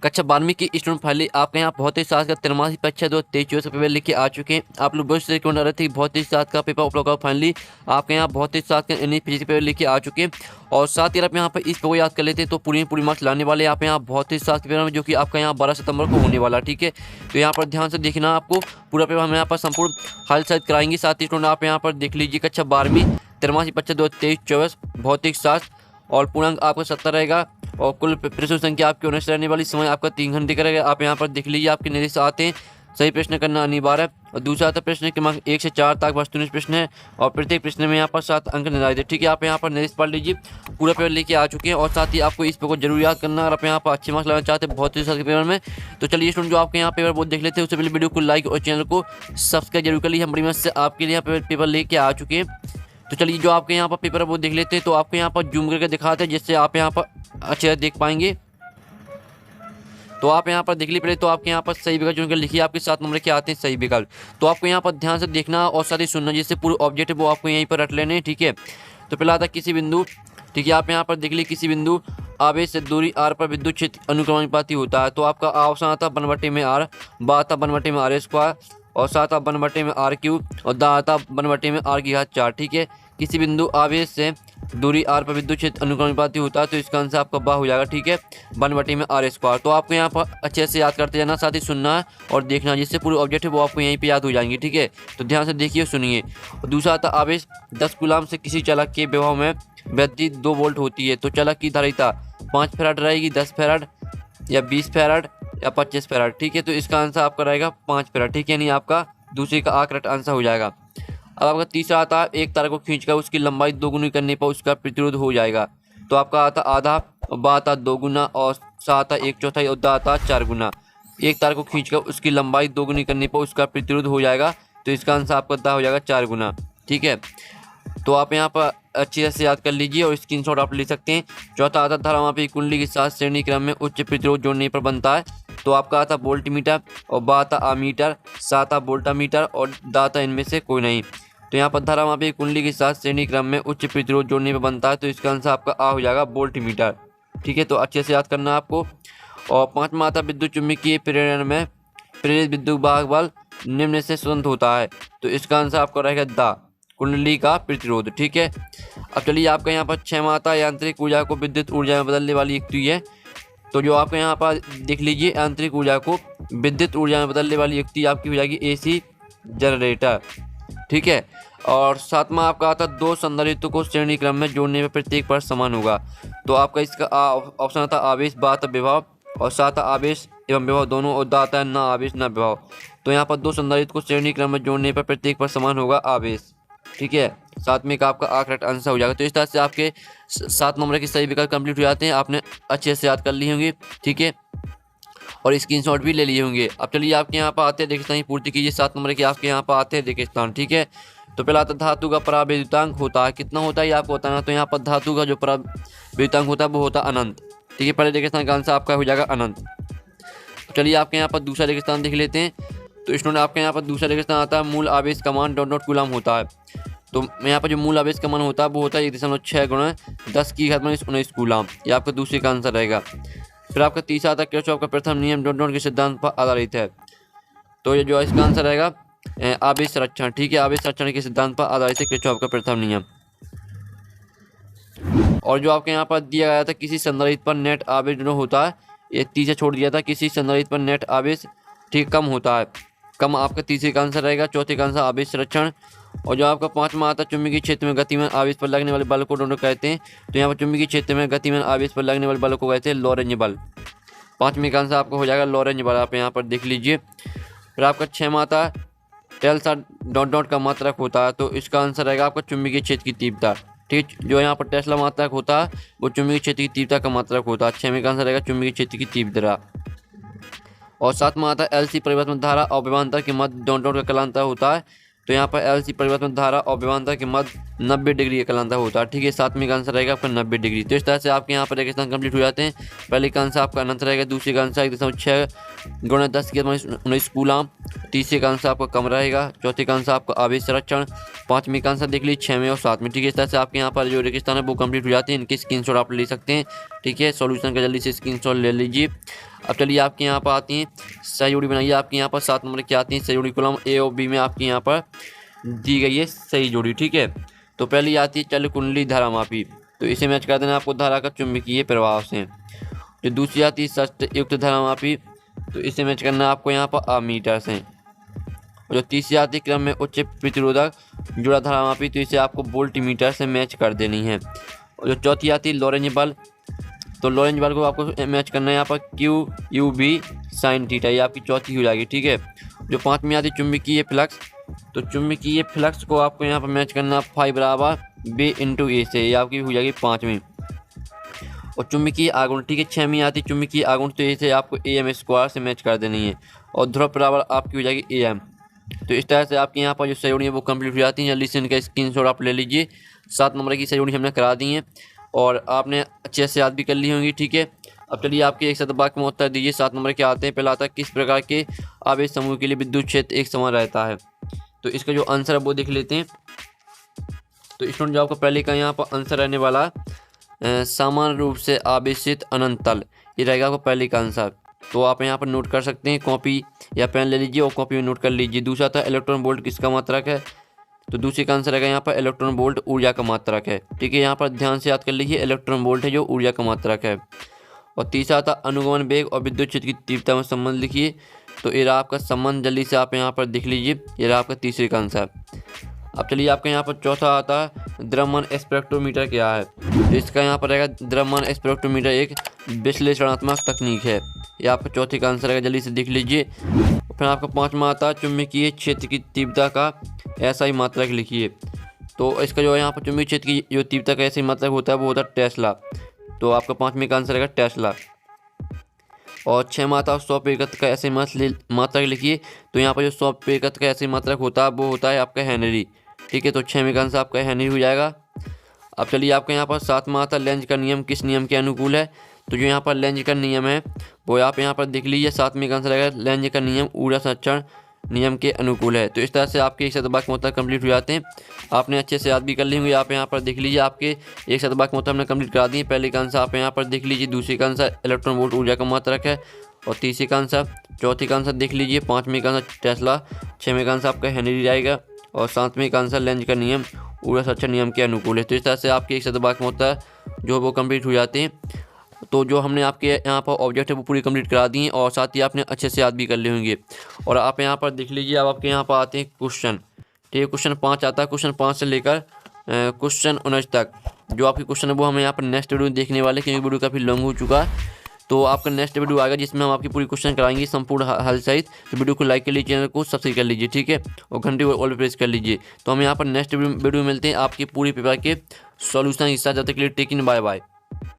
कक्षा 12वीं की स्टूडेंट फाइनली आपके यहाँ बहुत ही साथ का त्रैमासिक परीक्षा 2023-24 का पेपर लेके आ चुके हैं। आप लोग बहुत से कमेंट आ रहे थे बहुत ही साथ का पेपर उपलब्ध होगा। फाइनली आपके यहाँ बहुत ही साथ का इंग्लिश फिजिक्स पेपर लेके आ चुके हैं और साथ ही आप यहाँ पर इस पेपर को याद कर लेते हैं तो पूरी मार्क्स लाने वाले आप यहाँ बहुत ही साथ के पेपर में, जो कि आपका यहाँ 12 सितंबर को होने वाला। ठीक है, तो यहाँ पर ध्यान से देखना, आपको पूरा पेपर हम यहाँ पर संपूर्ण हाल साथ कराएंगे। साथ ही स्टूडेंट आप यहाँ पर देख लीजिए कक्षा 12वीं त्रैमासिक परीक्षा 2023-24 भौतिक शास्त्र और पूर्णांक आपका 70 रहेगा और कुल प्रश्न संख्या आपकी 19 रहने वाली। समय आपका 3 घंटे का रहेगा। आप यहाँ पर देख लीजिए आपके निर्देश आते हैं, सही प्रश्न करना अनिवार्य है। और दूसरा आता प्रश्न क्रमांक 1 से 4 तक वस्तुनिष्ठ प्रश्न है और प्रत्येक प्रश्न में यहाँ पर 7 अंक निर्धारित है। ठीक है, आप यहाँ पर निर्देश पढ़ लीजिए, पूरा पेपर लेके आ चुके हैं और साथ ही आपको इस पेपर को जरूर याद करना। और आप यहाँ पर अच्छे मार्क्स लाना चाहते हैं बहुत ही सारे पेपर में, तो चलिए स्टूडेंट जो आपके यहाँ पेपर बहुत देख लेते हैं उससे पहले वीडियो को लाइक और चैनल को सब्सक्राइब जरूर कर लीजिए। हम बड़ी मदद से आपके लिए यहाँ पेपर लेके आ चुके हैं। तो चलिए जो आपके यहाँ पर पेपर है वो देख लेते हैं। तो आपको यहाँ पर जूम करके दिखाते हैं जिससे आप यहाँ पर अच्छे से देख पाएंगे। तो आप यहाँ पर देख ली पहले तो आपके यहाँ पर सही विकल्प चुनकर लिखिए, आपके 7 नंबर के आते हैं सही विकल्प। तो आपको यहाँ पर ध्यान से देखना और साथ ही सुनना, जिससे पूरे ऑब्जेक्ट है वो आपको यहीं पर रट लेने। ठीक है, तो पहला आता किसी बिंदु, ठीक है, आप यहाँ पर देख ली किसी बिंदु आवेश से दूरी r पर विद्युत क्षेत्र अनुक्रमानुपाती होता है। तो आपका ऑप्शन आता 1/में r, बा आता 1/में r स्क्वायर और सात आप 1/में r क्यूब और दा आता 1/में r की घात 4। ठीक है, किसी बिंदु आवेश से दूरी r पर विद्युत क्षेत्र अनुक्रमानुपाती होता है तो इसका आंसर आपका बा हो जाएगा। ठीक है, 1/में r स्क्वायर। तो आपको यहाँ पर अच्छे से याद करते जाना, साथ ही सुनना है और देखना, जिससे पूरे ऑब्जेक्ट है वो आपको यहीं पे याद हो जाएंगे। ठीक है, तो ध्यान से देखिए सुनिए। और दूसरा आता आवेश 10 कूलाम से किसी चालक के विभव में वृद्धि 2 वोल्ट होती है तो चालक की धारिता 5 फैराड रहेगी, 10 फैराड या 20 फैराड या 25 फैराड। ठीक है, तो इसका आंसर आपका रहेगा 5 फैराड। ठीक है, यानी आपका दूसरे का करेक्ट आंसर हो जाएगा। अब आपका तीसरा आता है एक तार को खींचकर उसकी लंबाई 2 गुनी करने पर उसका प्रतिरोध हो जाएगा। तो आपका आता आधा, बा आता 2 गुना और सा आता 1/4 और दा आता 4 गुना। एक तार को खींचकर उसकी लंबाई 2 गुनी करने पर उसका प्रतिरोध हो जाएगा तो इसका आंसर आपका दा हो जाएगा 4 गुना। ठीक है, तो आप यहाँ पर अच्छे से याद कर लीजिए और स्क्रीनशॉट आप ले सकते हैं। चौथा आता धारामापी कुंडली के साथ श्रेणी क्रम में उच्च प्रतिरोध जोड़ने पर बनता है। तो आपका आता वोल्ट मीटर और बा आता आमीटर, सा आता वोल्टामीटर और दा आता इनमें से कोई नहीं। तो यहाँ पर धारामापी कुंडली के साथ श्रेणी क्रम में उच्च प्रतिरोध जोड़ने पर बनता है तो इसका आंसर आपका आ हो जाएगा वोल्ट मीटर। ठीक है, तो अच्छे से याद करना है आपको। और पाँचवा आता विद्युत चुम्बकीय प्रेरण में प्रेरित विद्युत वाहक बल निम्न से स्वतंत्र होता है तो इसका आंसर आपका रहेगा दा कुंडली का प्रतिरोध। ठीक है, अब चलिए आपका यहाँ पर 6वां आता यांत्रिक ऊर्जा को विद्युत ऊर्जा में बदलने वाली युक्ति है। तो जो आपको यहाँ पर देख लीजिए यांत्रिक ऊर्जा को विद्युत ऊर्जा में बदलने वाली युक्ति आपकी हो जाएगी एसी जनरेटर। ठीक है, और 7वां आपका आता 2 संधारित्रों को श्रेणी क्रम में जोड़ने में प्रत्येक पर समान होगा। तो आपका इसका ऑप्शन आता आवेश, बा आता विभव और सा आता आवेश एवं विभव दोनों और दा आता है ना आवेश ना विभव। तो यहाँ पर 2 संधारित्र को श्रेणी क्रम में जोड़ने पर प्रत्येक पर समान होगा आवेश। ठीक है, 7वें का आपका करेक्ट आंसर हो जाएगा। तो इस तरह से आपके 7 नंबर के सही विकल्प कंप्लीट हो जाते हैं, आपने अच्छे से याद कर लिए होंगे। ठीक है, और स्क्रीनशॉट भी ले लिए होंगे। अब चलिए आपके यहाँ पर आते हैं रेगिस्तान की पूर्ति कीजिए। 7 नंबर के आपके यहाँ पर आते हैं रेगिस्तान। ठीक है, तो पहला आता धातु का परावैद्युतांक होता है, कितना होता है ये आपको बताना। तो यहाँ पर धातु का जो परावैद्युतांक होता है वो होता है अनंत। ठीक है, पहले रेगिस्तान का आंसर आपका हो जाएगा अनंत। तो चलिए आपके यहाँ पर दूसरा रेगिस्तान देख लेते हैं। तो स्टूडेंट आपके यहाँ पर दूसरा रेगिस्तान आता है मूल आवेश का मान ... कूलाम होता है। तो यहाँ पर जो मूल आवेश का मान होता है वो होता है 1.6 × 10 की घात -19 कूलाम। ये आपका दूसरे का आंसर रहेगा। फिर आपका तीसरा आता है किरचॉफ का प्रथम नियम ... के सिद्धांत पर आधारित है। तो ये जो इसका आंसर रहेगा आवेश संरक्षण। ठीक है, आवेश संरक्षण के सिद्धांत पर आधारित है किरचॉफ का प्रथम नियम। और जो आपके यहाँ पर दिया गया था किसी संधारित्र पर नेट आवेश जो होता है, ये तीसरा छोड़ दिया था, किसी संधारित्र पर नेट आवेश ठीक कम होता है, कम आपका तीसरे का आंसर रहेगा। चौथे का आंसर आवेश संरक्षण। और जो आपका 5वां आता है चुंबकीय क्षेत्र में गतिमान आवेश पर लगने वाले बल को दोनों कहते हैं। तो यहाँ पर चुंबकीय क्षेत्र में गतिमान आवेश पर लगने वाले बल को कहते हैं लॉरेंज बल। 5वें का आंसर आपको हो जाएगा लॉरेंज बल, आप यहाँ पर देख लीजिए। फिर आपका 6वां आता है टेस्ला ... का मात्रक होता है। तो इसका आंसर रहेगा आपका चुंबकीय क्षेत्र की तीव्रता। ठीक, जो यहाँ पर टेस्ला मात्रक होता है वो चुंबकीय क्षेत्र की तीव्रता का मात्रक होता है। 6वें का आंसर रहेगा चुंबकीय क्षेत्र की तीव्रता। और 7वां आता है एलसी परिवर्तन धारा और विभवांतर के मध्य ... का कलांतर होता है। तो यहाँ पर एलसी परिवर्तन धारा और विभवांतर के मध्य 90 डिग्री का कलांतर होता है। ठीक है, 7वें का आंसर रहेगा आपका 90 डिग्री। तो इस तरह से आपके यहाँ पर रेगिस्तान कंप्लीट हो जाते हैं। पहले का आंसर आपका अनंत रहेगा, दूसरे का आंसर 1.6 गुणा 10 की 19 कूलाम। तीसरे का आंसर आपका कम रहेगा। चौथे का आंसर आपका आवेश संरक्षण। पाँचवीं का आंसर देख लीजिए 6वें और 7वें। ठीक है, इस तरह से आपके यहाँ पर जो रेगिस्तान है वो कंप्लीट हो जाते हैं। इनकी स्क्रीनशॉट आप ले सकते हैं। ठीक है, सॉल्यूशन का जल्दी से स्क्रीनशॉट ले लीजिए। अब चलिए आपके यहाँ पर आती हैं सही जोड़ी बनाइए। आपके यहाँ पर 7 नंबर की आती है सही जोड़ी, कॉलम ए और बी में आपके यहाँ पर दी गई है सही जोड़ी। ठीक है, तो पहली आती है चल कुंडली धारामापी, तो इसे मैच कर देना आपको धारा का चुंबकीय प्रभाव से। जो दूसरी आती है षष्ठ युक्त धारामापी, तो इसे मैच करना आपको यहाँ पर अमीटर से। और जो तीसरी आती है क्रम में उच्च प्रतिरोधक जुड़ा धारामापी, तो इसे आपको वोल्टमीटर से मैच कर देनी है। और जो चौथी आती है लॉरेंज बल, तो लॉरेंज बल को आपको मैच करना है यहाँ पर Q U B sine theta, ये आपकी चौथी हो जाएगी। ठीक है, जो पाँचवीं आती है चुंबकीय फ्लक्स, तो चुंबकीय फ्लक्स को आपको यहाँ पर मैच करना फाइव बराबर बी इंटू ए से, ये आपकी हो जाएगी पाँचवीं। और चुंबकीय आघूर्ण, ठीक है, छवीं आती है चुंबकीय आघूर्ण, तो इसे आपको ए एम स्क्वायर से मैच कर देनी है। और ध्रुव बराबर आपकी हो जाएगी ए एम। तो इस तरह से आपके यहाँ पर जो सही जोड़ी है वो कंप्लीट हो जाती है। जल्दी से इनका स्क्रीनशॉट आप ले लीजिए। 7 नंबर की सही जोड़ी हमने करा दी है और आपने अच्छे से याद भी कर ली होंगी। ठीक है, अब चलिए आपके एक शतभाग में उत्तर दीजिए। 7 नंबर के आते हैं। पहला आता है किस प्रकार के आवेश समूह के लिए विद्युत क्षेत्र एक समान रहता है, तो इसका जो आंसर है वो देख लेते हैं। तो स्टूडेंट जो आपका पहले का यहाँ पर आंसर रहने वाला समान रूप से आवेशित अनंत तल, ये रहेगा आपको पहले का आंसर। तो आप यहाँ पर नोट कर सकते हैं, कॉपी या पेन ले लीजिए और कॉपी में नोट कर लीजिए। दूसरा था इलेक्ट्रॉन वोल्ट किसका मात्रक है, तो दूसरे का आंसर रहेगा यहाँ पर इलेक्ट्रॉन वोल्ट ऊर्जा का मात्रक है। ठीक है, यहाँ पर ध्यान से याद कर लीजिए, इलेक्ट्रॉन वोल्ट है जो ऊर्जा का मात्रक है। और तीसरा था अनुगमन वेग और विद्युत क्षेत्र की तीव्रता में संबंध लिखिए, तो ये रहा आपका संबंध। जल्दी से आप यहाँ पर देख लीजिए, ये रहा आपका तीसरे का आंसर। अब चलिए आपका यहाँ पर चौथा आता है द्रव्यमान स्पेक्ट्रोमीटर क्या है, तो इसका यहाँ पर रहेगा द्रव्यमान स्पेक्ट्रोमीटर एक विश्लेषणात्मक तकनीक है, ये आपका चौथे का आंसर रहेगा। जल्दी से देख लीजिए। फिर आपका पाँचवा आता है चुंबकीय क्षेत्र की तीव्रता का ऐसा ही मात्रक लिखिए, तो इसका जो है यहाँ पर चुंबकीय क्षेत्र की जो तीव्रता का ऐसा ही मात्रक होता है वो होता है टेस्ला, तो आपका पाँचवें का आंसर रहेगा टेस्ला। और 6 मात्रा 100 प्रतिशत का ऐसे मात्रक लिखिए, तो यहाँ पर जो 100 प्रतिशत का ऐसे मात्रक होता है वो होता है आपका हेनरी। ठीक है, तो 6वें का आंसर आपका हेनरी हो जाएगा। अब चलिए आपका यहाँ पर 7वां आता लेंज का नियम किस नियम के अनुकूल है, तो जो यहाँ पर लेंज का नियम है वो आप यहाँ पर देख लीजिए। 7वें का आंसर रहेगा लेंज का नियम ऊर्जा संरक्षण नियम के अनुकूल है। तो इस तरह से आपके एक शतभाग में उत्तर कंप्लीट हो जाते हैं। आपने अच्छे से याद भी कर ली होंगी। आप यहाँ पर देख लीजिए, आपके एक शतभाग में उत्तर हमने कंप्लीट करा दिए। पहले का आंसर आप यहाँ पर देख लीजिए, दूसरे का आंसर इलेक्ट्रॉन वोल्ट ऊर्जा का मात्रक है, और तीसरे का आंसर, चौथे का आंसर देख लीजिए, पाँचवें का आंसर टेस्ला, 6वें का आंसर आपका हेनरी रहेगा, और 7वें का आंसर लेंज का नियम ऊर्जा संरक्षण नियम के अनुकूल है। तो इस तरह से आपके एक शतभाग में उत्तर जो वो कंप्लीट हो जाते हैं। तो जो हमने आपके यहाँ पर ऑब्जेक्ट है वो पूरी कंप्लीट करा दी है, और साथ ही आपने अच्छे से याद भी कर लिए होंगे। और आप यहाँ पर देख लीजिए, अब आपके यहाँ पर आते हैं क्वेश्चन। ठीक है, क्वेश्चन 5 आता है। क्वेश्चन 5 से लेकर क्वेश्चन 19 तक जो आपके क्वेश्चन है वो हमें यहाँ पर नेक्स्ट वीडियो देखने वाले, क्योंकि वीडियो काफ़ी लॉन्ग हो चुका है। तो आपका नेक्स्ट वीडियो आएगा जिसमें हम आपकी पूरी क्वेश्चन कराएंगे संपूर्ण हल सहित। तो वीडियो को लाइक कर लीजिए, चैनल को सब्सक्राइब कर लीजिए। ठीक है, और घंटे को ऑल प्रेस कर लीजिए। तो हम यहाँ पर नेक्स्ट वीडियो मिलते हैं आपकी पूरी पेपर के सॉल्यूशन के साथ। जब तक के लिए टेक इन, बाय बाय।